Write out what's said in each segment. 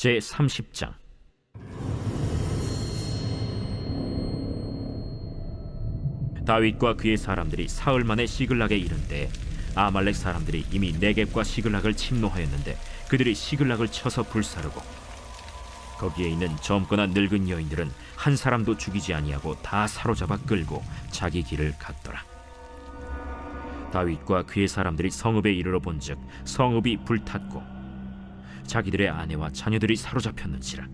제30장. 다윗과 그의 사람들이 사흘 만에 시글락에 이른 때에 아말렉 사람들이 이미 네겝과 시글락을 침노하였는데 그들이 시글락을 쳐서 불사르고 거기에 있는 젊거나 늙은 여인들은 한 사람도 죽이지 아니하고 다 사로잡아 끌고 자기 길을 갔더라. 다윗과 그의 사람들이 성읍에 이르러 본즉 성읍이 불탔고 자기들의 아내와 자녀들이 사로잡혔는지라.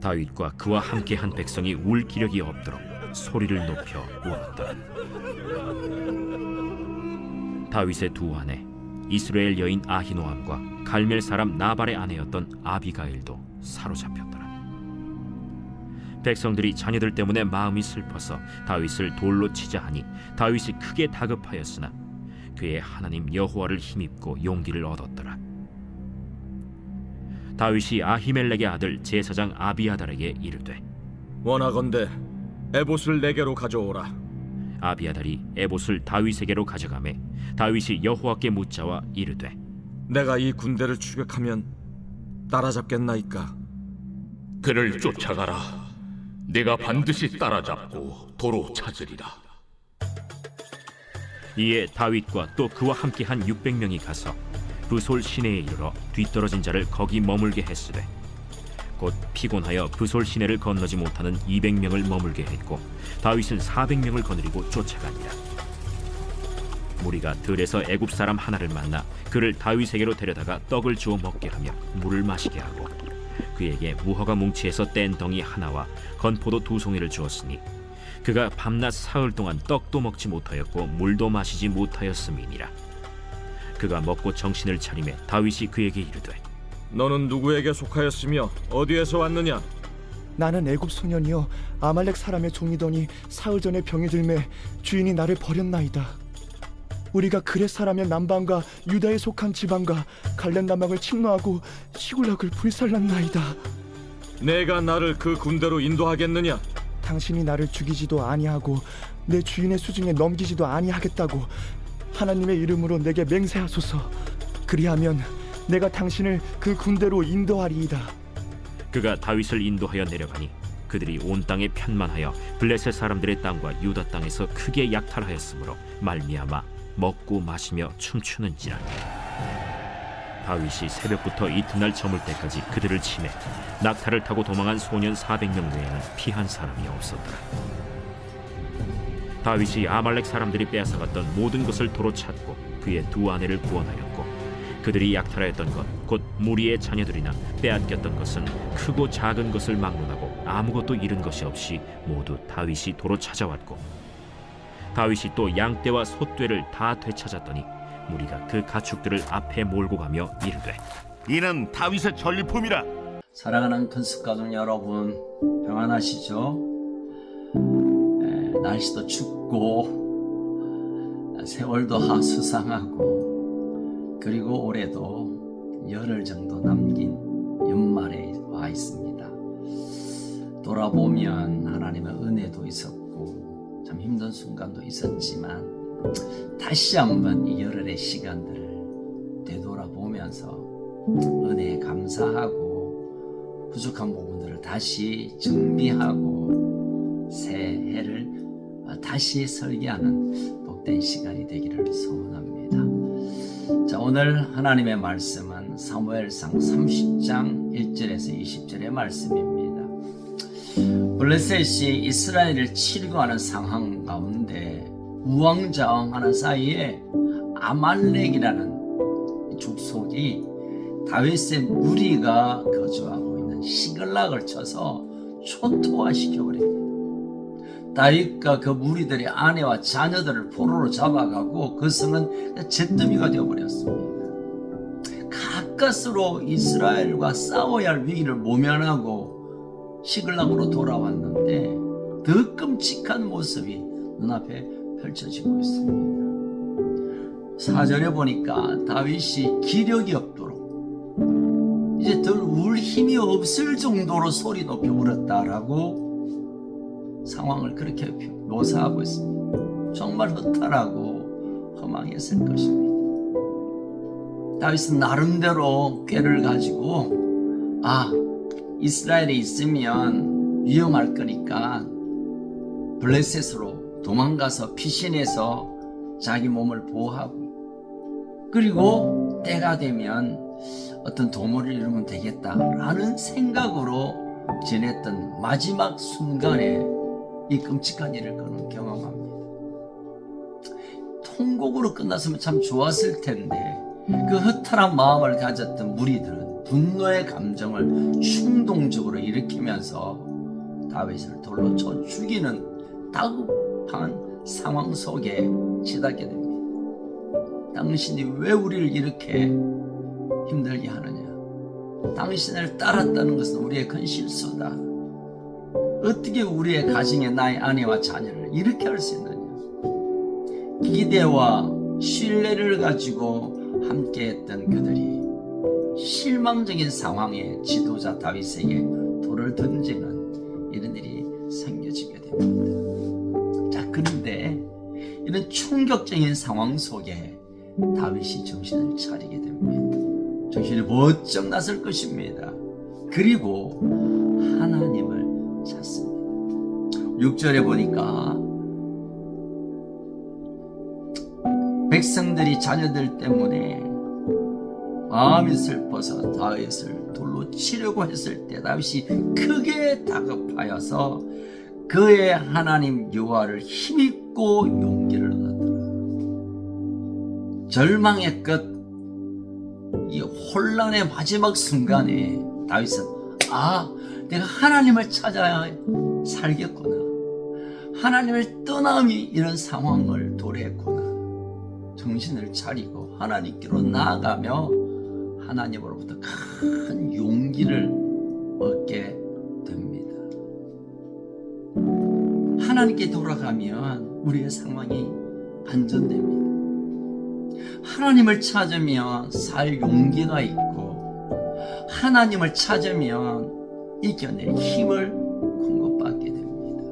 다윗과 그와 함께한 백성이 울 기력이 없도록 소리를 높여 울었더라. 다윗의 두 아내 이스라엘 여인 아히노암과 갈멜 사람 나발의 아내였던 아비가일도 사로잡혔더라. 백성들이 자녀들 때문에 마음이 슬퍼서 다윗을 돌로 치자 하니 다윗이 크게 다급하였으나 그의 하나님 여호와를 힘입고 용기를 얻었더라. 다윗이 아히멜렉의 아들 제사장 아비아달에게 이르되 원하건대 에봇을 내게로 가져오라. 아비아달이 에봇을 다윗에게로 가져가매 다윗이 여호와께 묻자와 이르되 내가 이 군대를 추격하면 따라잡겠나이까? 그를 쫓아가라. 내가 반드시 따라잡고 도로 찾으리라. 이에 다윗과 또 그와 함께한 600명이 가서 브솔 시내에 이르러 뒤떨어진 자를 거기 머물게 했으되 곧 피곤하여 브솔 시내를 건너지 못하는 200명을 머물게 했고 다윗은 400명을 거느리고 쫓아가니라. 무리가 들에서 애굽 사람 하나를 만나 그를 다윗에게로 데려다가 떡을 주어 먹게 하며 물을 마시게 하고 그에게 무화과 뭉치에서 뗀 덩이 하나와 건포도 2송이를 주었으니 그가 밤낮 사흘 동안 떡도 먹지 못하였고 물도 마시지 못하였음이니라. 그가 먹고 정신을 차리매 다윗이 그에게 이르되 너는 누구에게 속하였으며 어디에서 왔느냐? 나는 애굽 소년이여 아말렉 사람의 종이더니 사흘 전에 병이 들매 주인이 나를 버렸나이다. 우리가 그렛 사람의 남방과 유다에 속한 지방과 갈렙 남방을 침노하고 시굴락을 불살랐나이다. 내가 나를 그 군대로 인도하겠느냐? 당신이 나를 죽이지도 아니하고 내 주인의 수중에 넘기지도 아니하겠다고 하나님의 이름으로 내게 맹세하소서. 그리하면 내가 당신을 그 군대로 인도하리이다. 그가 다윗을 인도하여 내려가니 그들이 온 땅에 편만하여 블레셋 사람들의 땅과 유다 땅에서 크게 약탈하였으므로 말미암아 먹고 마시며 춤추는지라. 다윗이 새벽부터 이튿날 저물 때까지 그들을 치매 낙타를 타고 도망한 소년 400명 외에는 피한 사람이 없었더라. 다윗이 아말렉 사람들이 빼앗아갔던 모든 것을 도로 찾고 그의 두 아내를 구원하였고 그들이 약탈하였던 것 곧 무리의 자녀들이나 빼앗겼던 것은 크고 작은 것을 막론하고 아무것도 잃은 것이 없이 모두 다윗이 도로 찾아왔고 다윗이 또 양떼와 소떼를 다 되찾았더니 무리가 그 가축들을 앞에 몰고 가며 이르되 이는 다윗의 전리품이라. 사랑하는 큰숙가족 여러분, 평안하시죠? 날씨도 춥고 세월도 하수상하고 그리고 올해도 열흘 정도 남긴 연말에 와 있습니다. 돌아보면 하나님의 은혜도 있었고 참 힘든 순간도 있었지만 다시 한번 이 열흘의 시간들을 되돌아보면서 은혜에 감사하고 부족한 부분들을 다시 정비하고 새 해를 다시 설계하는 복된 시간이 되기를 소원합니다. 자, 오늘 하나님의 말씀은 사무엘상 30장 1절에서 20절의 말씀입니다. 블레셋이 이스라엘을 치려고 하는 상황 가운데 우왕좌왕하는 사이에 아말렉이라는 족속이 다윗의 무리가 거주하고 있는 시글락을 쳐서 초토화시켜버립니다. 다윗과 그 무리들의 아내와 자녀들을 포로로 잡아가고 그 성은 잿더미가 되어버렸습니다. 가까스로 이스라엘과 싸워야 할 위기를 모면하고 시글락으로 돌아왔는데 더 끔찍한 모습이 눈앞에 펼쳐지고 있습니다. 4절에 보니까 다윗이 기력이 없도록 이제 덜 울 힘이 없을 정도로 소리 높여 울었다라고 상황을 그렇게 묘사하고 있습니다. 정말 허탈하고 허망했을 것입니다. 다윗은 나름대로 꾀를 가지고 이스라엘에 있으면 위험할 거니까 블레셋으로 도망가서 피신해서 자기 몸을 보호하고, 그리고 때가 되면 어떤 도모를 이루면 되겠다라는 생각으로 지냈던 마지막 순간에 이 끔찍한 일을 그는 경험합니다. 통곡으로 끝났으면 참 좋았을 텐데, 그 허탈한 마음을 가졌던 무리들은 분노의 감정을 충동적으로 일으키면서 다윗을 돌로 쳐 죽이는 다급한 상황 속에 치닫게 됩니다. 당신이 왜 우리를 이렇게 힘들게 하느냐? 당신을 따랐다는 것은 우리의 큰 실수다. 어떻게 우리의 가정에 나의 아내와 자녀를 이렇게 할 수 있느냐? 기대와 신뢰를 가지고 함께했던 그들이 실망적인 상황에 지도자 다윗에게 돌을 던지는 이런 일이 생겨지게 됩니다. 자, 그런데 이런 충격적인 상황 속에 다윗이 정신을 차리게 됩니다. 정신이 번쩍 났을 것입니다. 그리고 하나님을 찾습니다. 6절에 보니까 백성들이 자녀들 때문에 마음이 슬퍼서 다윗을 돌로 치려고 했을 때 다윗이 크게 다급하여서 그의 하나님 여호와를 힘입고 용기를 얻었더라. 절망의 끝, 이 혼란의 마지막 순간에 다윗은 내가 하나님을 찾아야 살겠구나, 하나님을 떠남이 이런 상황을 도래했구나, 정신을 차리고 하나님께로 나아가며 하나님으로부터 큰 용기를 얻게 됩니다. 하나님께 돌아가면 우리의 상황이 반전됩니다. 하나님을 찾으면 살 용기가 있고, 하나님을 찾으면 이겨낼 힘을 공급받게 됩니다.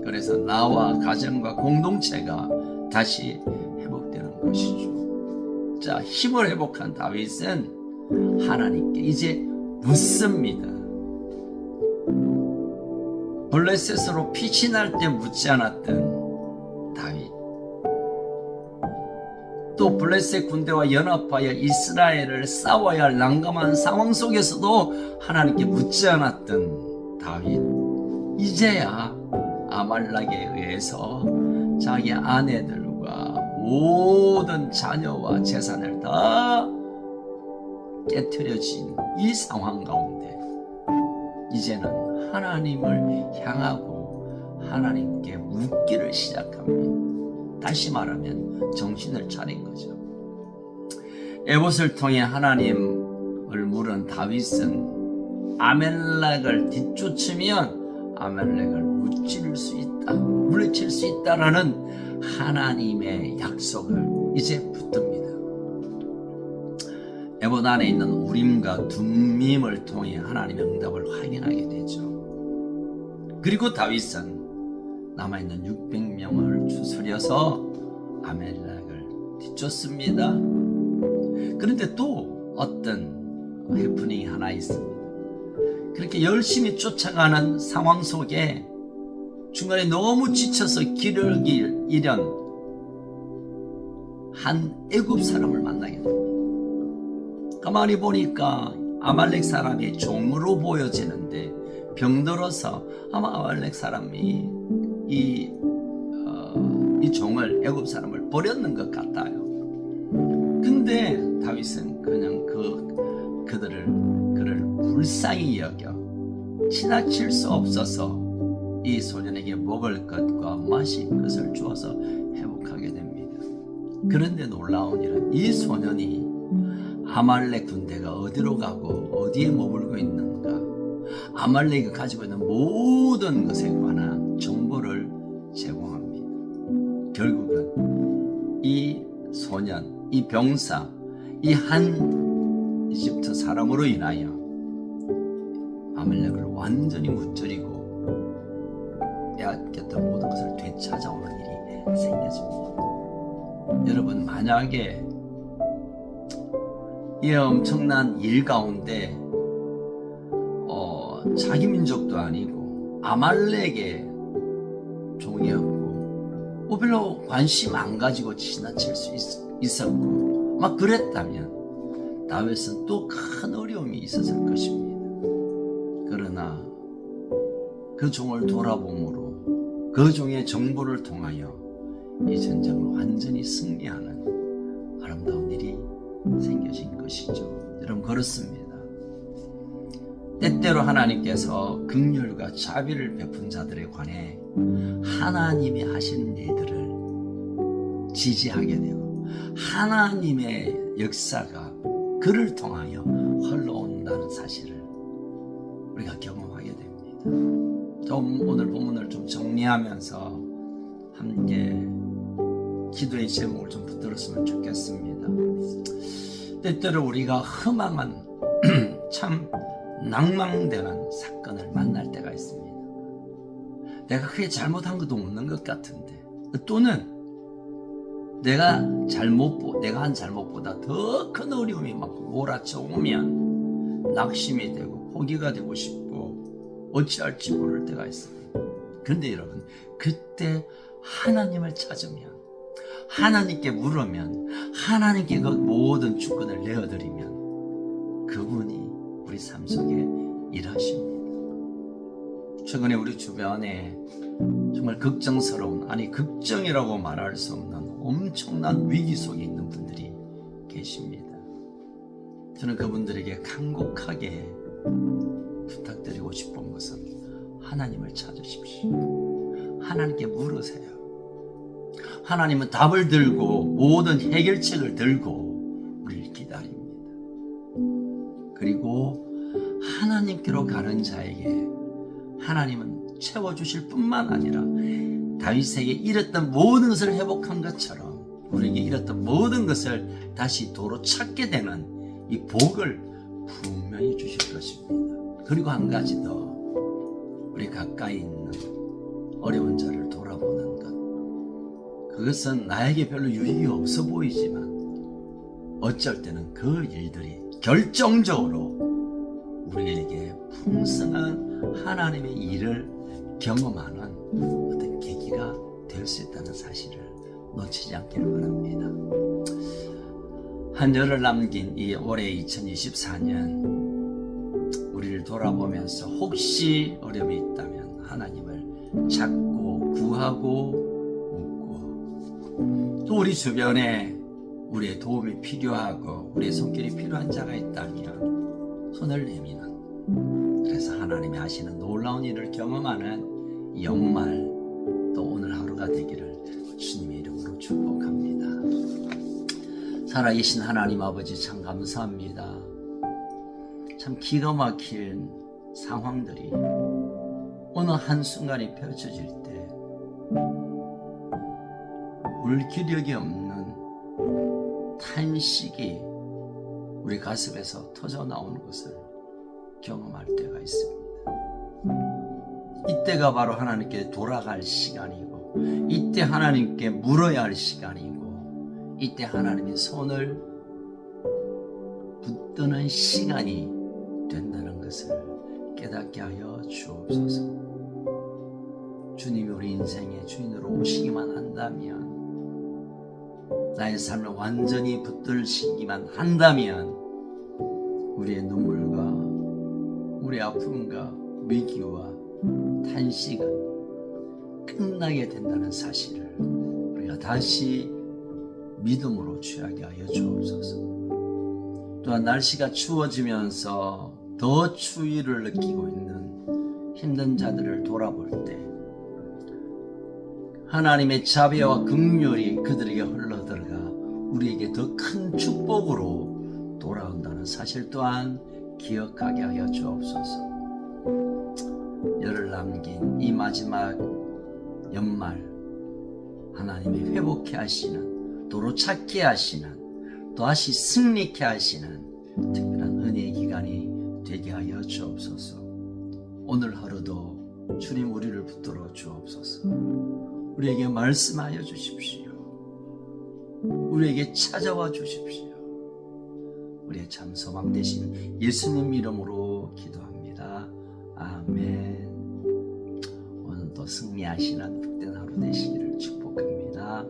그래서 나와 가정과 공동체가 다시 회복되는 것이죠. 자, 힘을 회복한 다윗은 하나님께 이제 묻습니다. 블레셋으로 피신할 때 묻지 않았던 다윗, 또 블레셋 군대와 연합하여 이스라엘을 싸워야 할 난감한 상황 속에서도 하나님께 묻지 않았던 다윗, 이제야 아말렉에 의해서 자기 아내들과 모든 자녀와 재산을 다 깨트려진 이 상황 가운데 이제는 하나님을 향하고 하나님께 묻기를 시작합니다. 다시 말하면 정신을 차린 거죠. 에봇을 통해 하나님을 물은 다윗은 아말렉을 뒤쫓으면 아말렉을 물리칠 수 있다라는 하나님의 약속을 이제 붙듭니다. 에봇 안에 있는 우림과 둠밈을 통해 하나님의 응답을 확인하게 되죠. 그리고 다윗은 남아있는 600명을 추스려서 아말렉을 뒤쫓습니다. 그런데 또 어떤 해프닝이 하나 있습니다. 그렇게 열심히 쫓아가는 상황 속에 중간에 너무 지쳐서 길을 잃은 한 애굽 사람을 만나게 됩니다. 가만히 보니까 아말렉 사람이 종으로 보여지는데 병들어서 아마 아말렉 사람이 이 종을, 애굽 사람을 버렸는 것 같아요. 근데 다윗은 그냥 그를 불쌍히 여겨 지나칠 수 없어서 이 소년에게 먹을 것과 마실 것을 주어서 회복하게 됩니다. 그런데 놀라운 일은 이 소년이 아말렉 군대가 어디로 가고 어디에 머물고 있는가, 아말렉이 가지고 있는 모든 것에 관한 정보를 제공합니다. 결국은 이 소년, 이 병사, 이 한 이집트 사람으로 인하여 아말렉을 완전히 무찌르고 빼앗겼던 모든 것을 되찾아오는 일이 생겨집니다. 여러분, 만약에 이 엄청난 일 가운데 자기 민족도 아니고 아말렉의 종이었고 별로 관심 안 가지고 지나칠 수 있었고 막 그랬다면 다윗은 또 큰 어려움이 있었을 것입니다. 그러나 그 종을 돌아봄으로 그 종의 정보를 통하여 이 전쟁을 완전히 승리하는 아름다운 일이 생겨진 것이죠. 여러분, 그렇습니다. 때때로 하나님께서 긍휼과 자비를 베푼 자들에 관해 하나님이 하시는 일들을 지지하게 되고 하나님의 역사가 그를 통하여 흘러온다는 사실을 우리가 경험하게 됩니다. 좀 오늘 본문을 좀 정리하면서 함께 기도의 제목을 좀 붙들었으면 좋겠습니다. 때때로 우리가 허망한 참 낭망되는 사건을 만날 때가 있습니다. 내가 크게 잘못한 것도 없는 것 같은데 또는 내가 한 잘못보다 더 큰 어려움이 막 몰아쳐 오면 낙심이 되고 포기가 되고 싶고 어찌할지 모를 때가 있습니다. 그런데 여러분, 그때 하나님을 찾으면 하나님께 물으면 하나님께 그 모든 주권을 내어드리면 그분이 우리 삶 속에 일하십니다. 최근에 우리 주변에 정말 걱정스러운, 아니 걱정이라고 말할 수 없는 엄청난 위기 속에 있는 분들이 계십니다. 저는 그분들에게 간곡하게 부탁드리고 싶은 것은 하나님을 찾으십시오. 하나님께 물으세요. 하나님은 답을 들고 모든 해결책을 들고 우리를 기다립니다. 그리고 하나님께로 가는 자에게 하나님은 채워주실 뿐만 아니라 다윗에게 잃었던 모든 것을 회복한 것처럼 우리에게 잃었던 모든 것을 다시 도로 찾게 되는 이 복을 분명히 주실 것입니다. 그리고 한 가지 더, 우리 가까이 있는 어려운 자를 돌아보는 것, 그것은 나에게 별로 유익이 없어 보이지만 어쩔 때는 그 일들이 결정적으로 우리에게 풍성한 하나님의 일을 경험하는 어떤 계기가 될 수 있다는 사실을 놓치지 않기를 바랍니다. 한 열을 남긴 이 올해 2024년 우리를 돌아보면서 혹시 어려움이 있다면 하나님을 찾고 구하고 묻고, 또 우리 주변에 우리의 도움이 필요하고 우리의 손길이 필요한 자가 있다면 손을 내미는, 그래서 하나님이 하시는 놀라운 일을 경험하는 이 연말 또 오늘 하루가 되기를 주님의 이름으로 축복합니다. 살아계신 하나님 아버지, 참 감사합니다. 참 기가 막힌 상황들이 어느 한순간에 펼쳐질 때 물기력이 없는 탄식이 우리 가슴에서 터져 나오는 것을 경험할 때가 있습니다. 이때가 바로 하나님께 돌아갈 시간이고, 이때 하나님께 물어야 할 시간이고, 이때 하나님의 손을 붙드는 시간이 된다는 것을 깨닫게 하여 주옵소서. 주님이 우리 인생의 주인으로 오시기만 한다면, 나의 삶을 완전히 붙들시기만 한다면 우리의 눈물과 우리의 아픔과 위기와 탄식은 끝나게 된다는 사실을 우리가 다시 믿음으로 취하게 하여 주옵소서. 또한 날씨가 추워지면서 더 추위를 느끼고 있는 힘든 자들을 돌아볼 때 하나님의 자비와 긍휼이 그들에게 흘러들어가 우리에게 더 큰 축복으로 돌아온다는 사실 또한 기억하게 하여 주옵소서. 열을 남긴 이 마지막 연말, 하나님이 회복케 하시는, 도로 찾게 하시는, 또다시 승리케 하시는 특별한 은혜의 기간이 되게 하여 주옵소서. 오늘 하루도 주님 우리를 붙들어 주옵소서. 우리에게 말씀하여 주십시오. 우리에게 찾아와 주십시오. 우리의 참 소망 되신 예수님 이름으로 기도합니다. 아멘. 오늘도 승리하시는 복된 하루 되시기를 축복합니다.